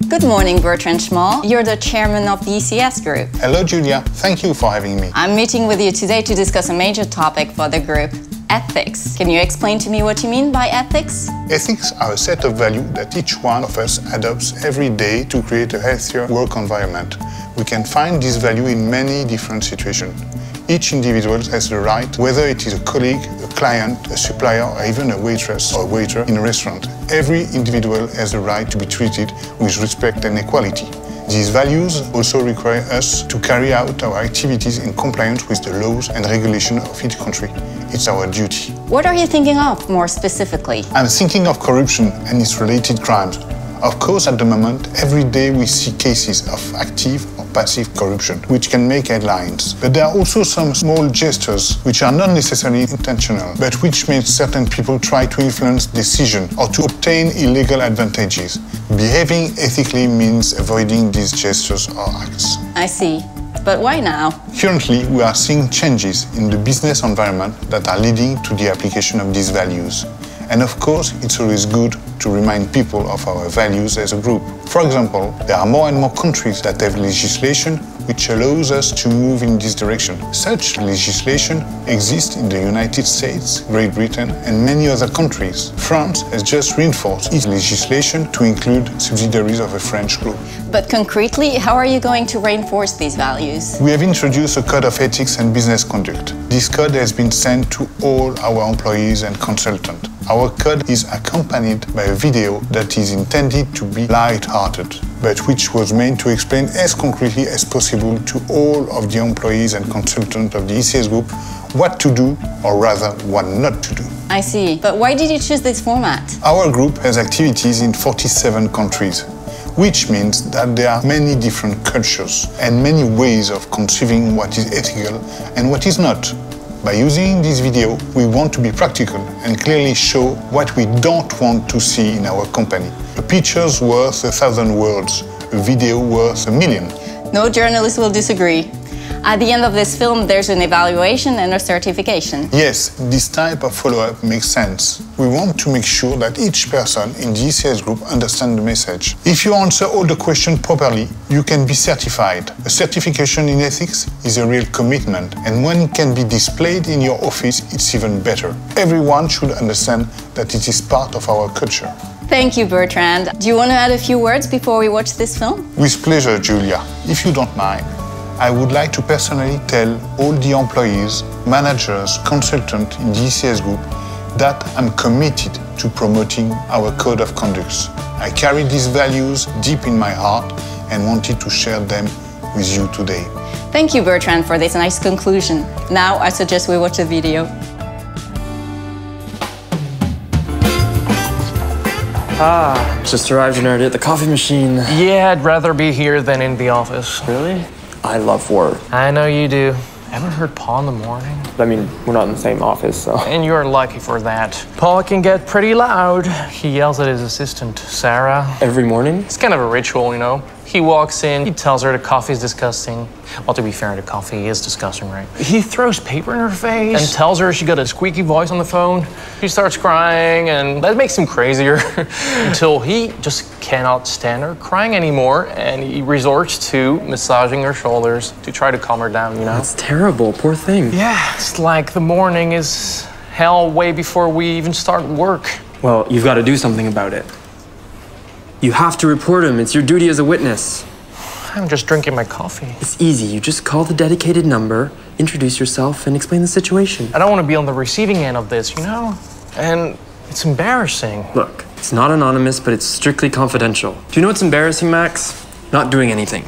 Good morning, Bertrand Schmal. You're the chairman of the ECS Group. Hello, Julia. Thank you for having me. I'm meeting with you today to discuss a major topic for the group, ethics. Can you explain to me what you mean by ethics? Ethics are a set of values that each one of us adopts every day to create a healthier work environment. We can find this value in many different situations. Each individual has the right, whether it is a colleague, a client, a supplier, or even a waitress or waiter in a restaurant. Every individual has the right to be treated with respect and equality. These values also require us to carry out our activities in compliance with the laws and regulations of each country. It's our duty. What are you thinking of, more specifically? I'm thinking of corruption and its related crimes. Of course, at the moment, every day we see cases of active or passive corruption, which can make headlines. But there are also some small gestures which are not necessarily intentional, but which make certain people try to influence decisions or to obtain illegal advantages. Behaving ethically means avoiding these gestures or acts. I see. But why now? Currently, we are seeing changes in the business environment that are leading to the application of these values. And of course, it's always good to remind people of our values as a group. For example, there are more and more countries that have legislation which allows us to move in this direction. Such legislation exists in the United States, Great Britain, and many other countries. France has just reinforced its legislation to include subsidiaries of a French group. But concretely, how are you going to reinforce these values? We have introduced a code of ethics and business conduct. This code has been sent to all our employees and consultants. Our code is accompanied by a video that is intended to be light-hearted, but which was meant to explain as concretely as possible to all of the employees and consultants of the ECS Group what to do, or rather, what not to do. I see. But why did you choose this format? Our group has activities in 47 countries, which means that there are many different cultures and many ways of conceiving what is ethical and what is not. By using this video, we want to be practical and clearly show what we don't want to see in our company. A picture's worth 1,000 words, a video worth 1,000,000. No journalist will disagree. At the end of this film, there's an evaluation and a certification. Yes, this type of follow-up makes sense. We want to make sure that each person in the ECS Group understands the message. If you answer all the questions properly, you can be certified. A certification in ethics is a real commitment, and when it can be displayed in your office, it's even better. Everyone should understand that it is part of our culture. Thank you, Bertrand. Do you want to add a few words before we watch this film? With pleasure, Julia, if you don't mind. I would like to personally tell all the employees, managers, consultants in the ECS Group that I'm committed to promoting our code of conduct. I carry these values deep in my heart and wanted to share them with you today. Thank you, Bertrand, for this nice conclusion. Now I suggest we watch the video. Just arrived and already at the coffee machine. Yeah, I'd rather be here than in the office. Really? I love work. I know you do. Ever heard Paul in the morning? I mean, we're not in the same office, so. And you're lucky for that. Paul can get pretty loud. He yells at his assistant, Sarah. Every morning? It's kind of a ritual, you know? He walks in, he tells her the coffee's disgusting. Well, to be fair, the coffee is disgusting, right? He throws paper in her face and tells her she got a squeaky voice on the phone. She starts crying, and that makes him crazier until he just cannot stand her crying anymore, and he resorts to massaging her shoulders to try to calm her down, you know? That's terrible, poor thing. Yeah, it's like the morning is hell way before we even start work. Well, you've got to do something about it. You have to report him. It's your duty as a witness. I'm just drinking my coffee. It's easy. You just call the dedicated number, introduce yourself, and explain the situation. I don't want to be on the receiving end of this, you know? And it's embarrassing. Look, it's not anonymous, but it's strictly confidential. Do you know what's embarrassing, Max? Not doing anything.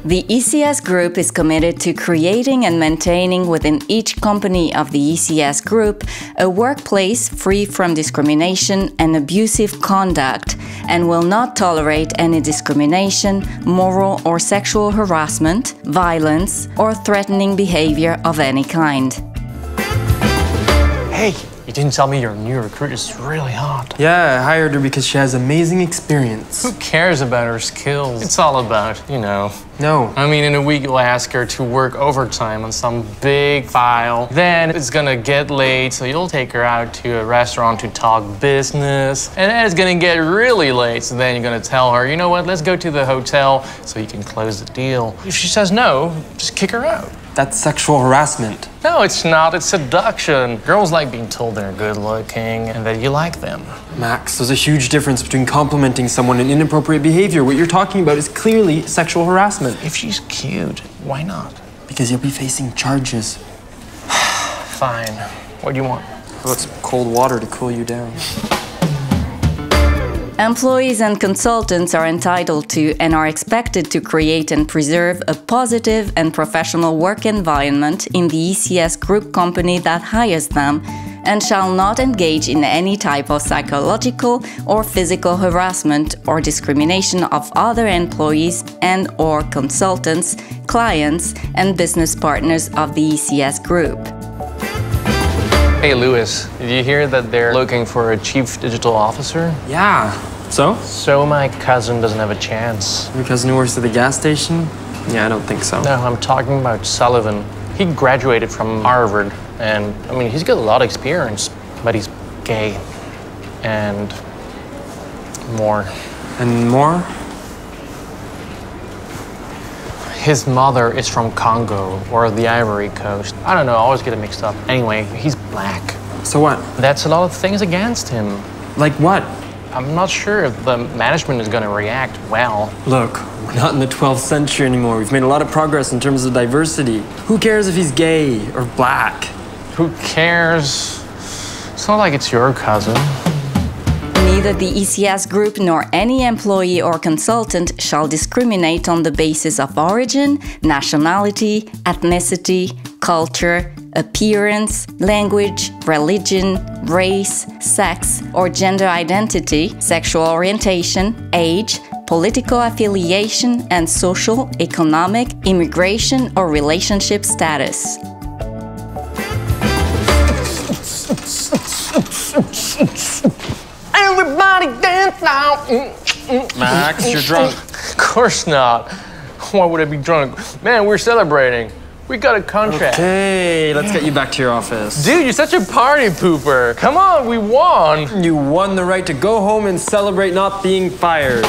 The ECS Group is committed to creating and maintaining within each company of the ECS Group a workplace free from discrimination and abusive conduct, and will not tolerate any discrimination, moral or sexual harassment, violence, or threatening behavior of any kind. Hey, You didn't tell me your new recruit is really hot. Yeah, I hired her because she has amazing experience. Who cares about her skills? It's all about, you know. No. I mean, in a week, you'll ask her to work overtime on some big file. Then it's gonna get late, so you'll take her out to a restaurant to talk business. And then it's gonna get really late, so then you're gonna tell her, you know what, let's go to the hotel so you can close the deal. If she says no, just kick her out. That's sexual harassment. No, it's not. It's seduction. Girls like being told they're good looking and that you like them. Max, there's a huge difference between complimenting someone and inappropriate behavior. What you're talking about is clearly sexual harassment. If she's cute, why not? Because you'll be facing charges. Fine. What do you want? How about some cold water to cool you down? Employees and consultants are entitled to and are expected to create and preserve a positive and professional work environment in the ECS Group company that hires them, and shall not engage in any type of psychological or physical harassment or discrimination of other employees and/or consultants, clients, and business partners of the ECS Group. Hey, Louis, did you hear that they're looking for a chief digital officer? Yeah. So? So my cousin doesn't have a chance. Your cousin who works at the gas station? Yeah, I don't think so. No, I'm talking about Sullivan. He graduated from Harvard, and I mean, he's got a lot of experience, but he's gay. And more. And more? His mother is from Congo or the Ivory Coast. I don't know, I always get it mixed up. Anyway, he's black. So what? That's a lot of things against him. Like what? I'm not sure if the management is going to react well. Look, we're not in the 12th century anymore. We've made a lot of progress in terms of diversity. Who cares if he's gay or black? Who cares? It's not like it's your cousin. Neither the ECS Group nor any employee or consultant shall discriminate on the basis of origin, nationality, ethnicity, culture, appearance, language, religion, race, sex, or gender identity, sexual orientation, age, political affiliation, and social, economic, immigration, or relationship status. Everybody dance now! Max, you're drunk. Of course not. Why would I be drunk? Man, we're celebrating. We got a contract. Okay, let's get you back to your office. Dude, you're such a party pooper. Come on, we won. You won the right to go home and celebrate not being fired.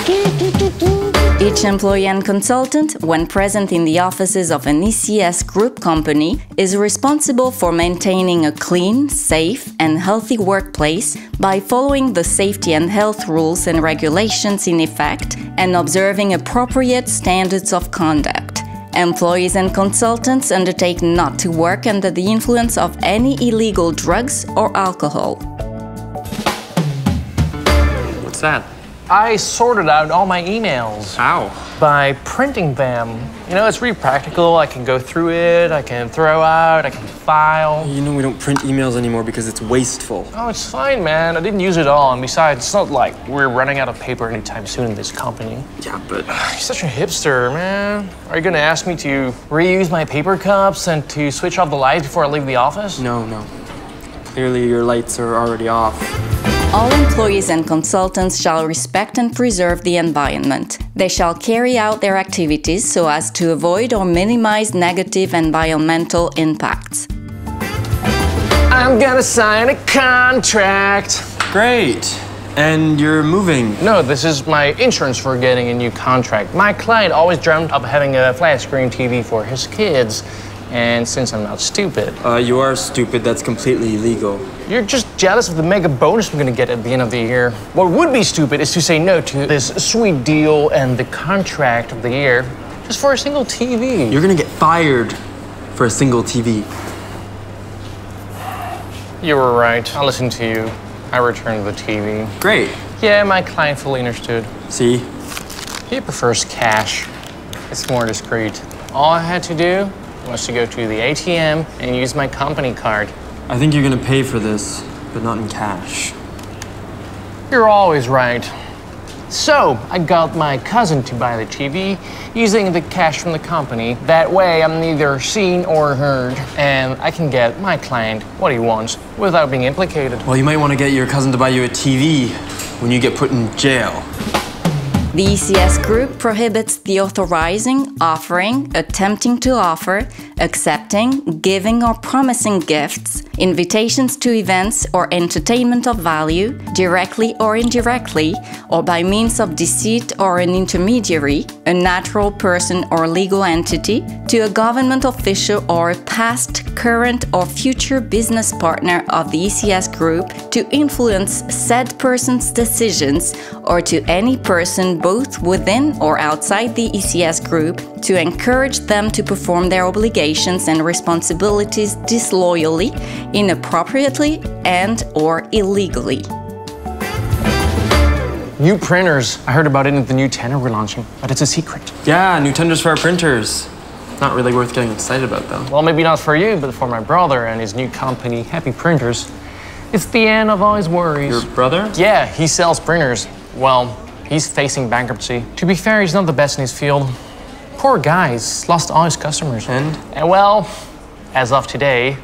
Each employee and consultant, when present in the offices of an ECS Group company, is responsible for maintaining a clean, safe, and healthy workplace by following the safety and health rules and regulations in effect and observing appropriate standards of conduct. Employees and consultants undertake not to work under the influence of any illegal drugs or alcohol. What's that? I sorted out all my emails. How? By printing them. You know, it's really practical. I can go through it, I can throw out, I can file. You know we don't print emails anymore because it's wasteful. Oh, it's fine, man. I didn't use it all. And besides, it's not like we're running out of paper anytime soon in this company. Yeah, but... You're such a hipster, man. Are you gonna ask me to reuse my paper cups and to switch off the lights before I leave the office? No. Clearly your lights are already off. All employees and consultants shall respect and preserve the environment. They shall carry out their activities so as to avoid or minimize negative environmental impacts. I'm gonna sign a contract. Great. And you're moving. No, this is my insurance for getting a new contract. My client always dreamt of having a flat screen TV for his kids. And since I'm not stupid... You are stupid. That's completely illegal. You're just jealous of the mega bonus I'm gonna get at the end of the year. What would be stupid is to say no to this sweet deal and the contract of the year just for a single TV. You're gonna get fired for a single TV. You were right. I'll listen to you. I returned the TV. Great. Yeah, my client fully understood. See? He prefers cash. It's more discreet. All I had to do was to go to the ATM and use my company card. I think you're gonna pay for this, but not in cash. You're always right. So I got my cousin to buy the TV using the cash from the company. That way I'm neither seen or heard, and I can get my client what he wants without being implicated. Well, you might want to get your cousin to buy you a TV when you get put in jail. The ECS Group prohibits the authorizing, offering, attempting to offer, accepting, giving or promising gifts, invitations to events or entertainment of value, directly or indirectly, or by means of deceit or an intermediary, a natural person or legal entity, to a government official or a past, current or future business partner of the ECS Group to influence said person's decisions, or to any person both within or outside the ECS Group to encourage them to perform their obligations and responsibilities disloyally, inappropriately, and/or illegally. New printers. I heard about it in the new tender we're launching, but it's a secret. Yeah, new tenders for our printers. Not really worth getting excited about, though. Well, maybe not for you, but for my brother and his new company, Happy Printers. It's the end of all his worries. Your brother? Yeah, he sells printers. Well, he's facing bankruptcy. To be fair, he's not the best in his field. Poor guy, he's lost all his customers. And well, as of today,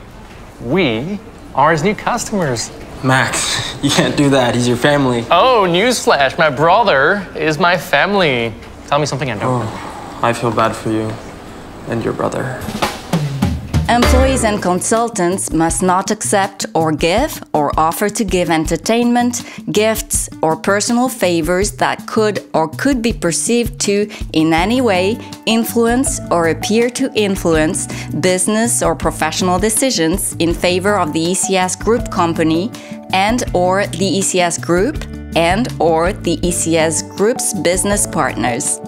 we are his new customers. Max, you can't do that. He's your family. Oh, newsflash, my brother is my family. Tell me something I don't know. Oh, I feel bad for you and your brother. Employees and consultants must not accept or give or offer to give entertainment, gifts, or personal favors that could be perceived to, in any way, influence or appear to influence business or professional decisions in favor of the ECS Group company and/or the ECS Group and/or the ECS Group's business partners.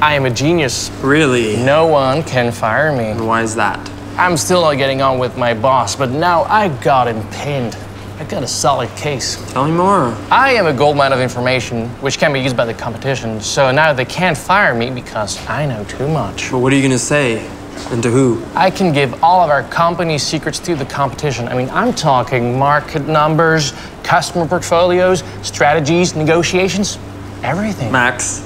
I am a genius. Really? No one can fire me. And why is that? I'm still not getting on with my boss, but now I got him pinned. I got a solid case. Tell me more. I am a goldmine of information, which can be used by the competition, so now they can't fire me because I know too much. But what are you gonna say? And to who? I can give all of our company secrets to the competition. I mean, I'm talking market numbers, customer portfolios, strategies, negotiations, everything. Max,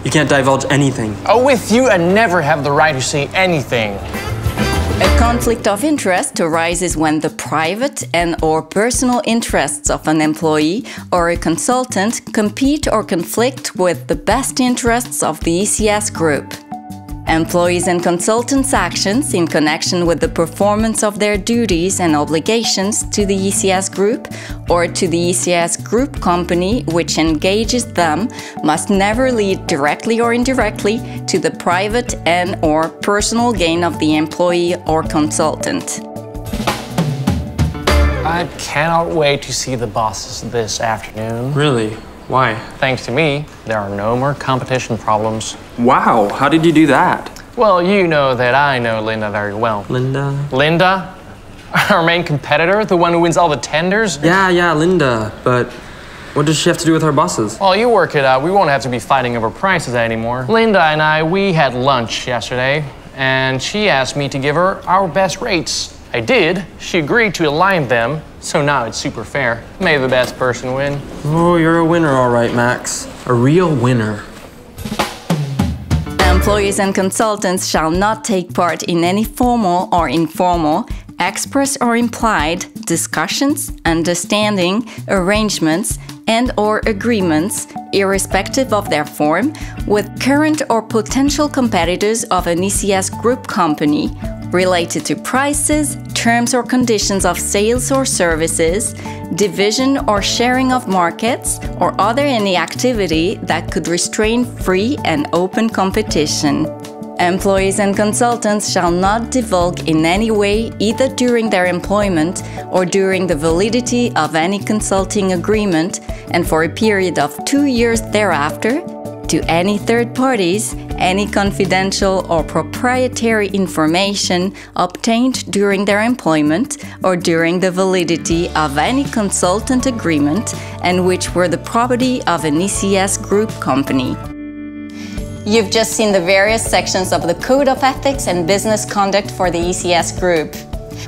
you can't divulge anything. Oh, with you, I never have the right to say anything. A conflict of interest arises when the private and/or personal interests of an employee or a consultant compete or conflict with the best interests of the ECS Group. Employees and consultants' actions in connection with the performance of their duties and obligations to the ECS Group or to the ECS Group company which engages them must never lead directly or indirectly to the private and/or personal gain of the employee or consultant. I cannot wait to see the bosses this afternoon. Really? Why? Thanks to me, there are no more competition problems. Wow, how did you do that? Well, you know that I know Linda very well. Linda? Linda? Our main competitor? The one who wins all the tenders? Yeah, Linda. But what does she have to do with our bosses? Well, you work it out. We won't have to be fighting over prices anymore. Linda and I, we had lunch yesterday, and she asked me to give her our best rates. I did. She agreed to align them, so now it's super fair. May the best person win. Oh, you're a winner, all right, Max. A real winner. Employees and consultants shall not take part in any formal or informal, express or implied, discussions, understanding, arrangements, and/or agreements, irrespective of their form, with current or potential competitors of an ECS Group company, related to prices, terms or conditions of sales or services, division or sharing of markets, or other any activity that could restrain free and open competition. Employees and consultants shall not divulge in any way, either during their employment or during the validity of any consulting agreement, and for a period of 2 years thereafter, to any third parties, any confidential or proprietary information obtained during their employment or during the validity of any consultant agreement and which were the property of an ECS Group company. You've just seen the various sections of the Code of Ethics and Business Conduct for the ECS Group.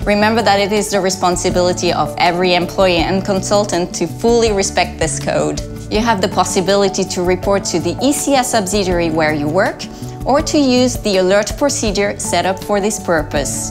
Remember that it is the responsibility of every employee and consultant to fully respect this code. You have the possibility to report to the ECS subsidiary where you work, or to use the alert procedure set up for this purpose.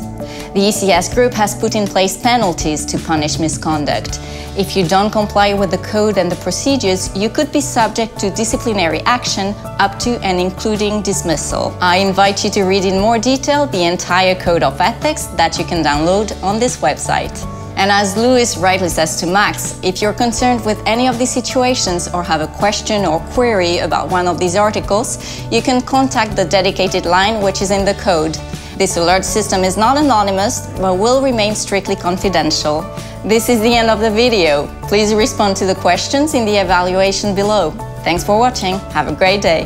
The ECS group has put in place penalties to punish misconduct. If you don't comply with the code and the procedures, you could be subject to disciplinary action up to and including dismissal. I invite you to read in more detail the entire code of ethics that you can download on this website. And as Louis rightly says to Max, if you're concerned with any of these situations or have a question or query about one of these articles, you can contact the dedicated line which is in the code. This alert system is not anonymous, but will remain strictly confidential. This is the end of the video. Please respond to the questions in the evaluation below. Thanks for watching. Have a great day.